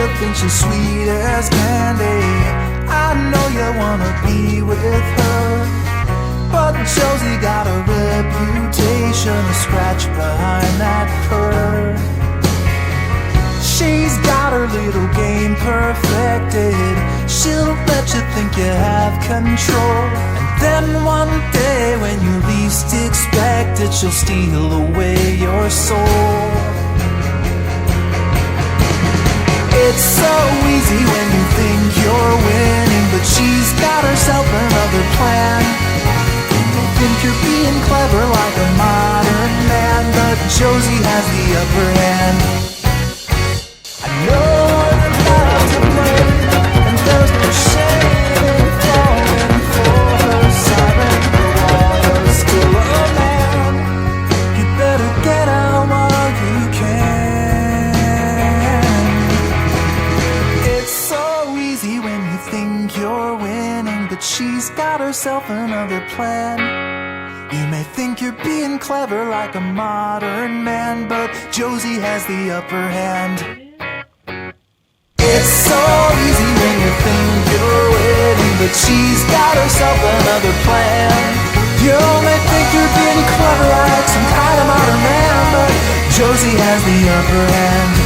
you think she's sweet as candy. I know you wanna be with her, but Josie got a reputation to scratch behind that purr. She's got her little game perfected. She'll let you think you have control, and then one day when you least expect it, she'll steal away your soul. It's so easy when you think you're winning, but she's got herself another plan. You think you're being clever like a modern man, but Josie has the upper hand. I know I'm not to blame, and there's no shame in falling for her siren. The water's still a man. You better get out while you can. It's so easy when you think you're winning, but she's got herself another plan. You may think you're being clever like a modern man, but Josie has the upper hand. It's so easy when you think you're winning, but she's got herself another plan. You may think you're being clever like some kind of modern man, but Josie has the upper hand.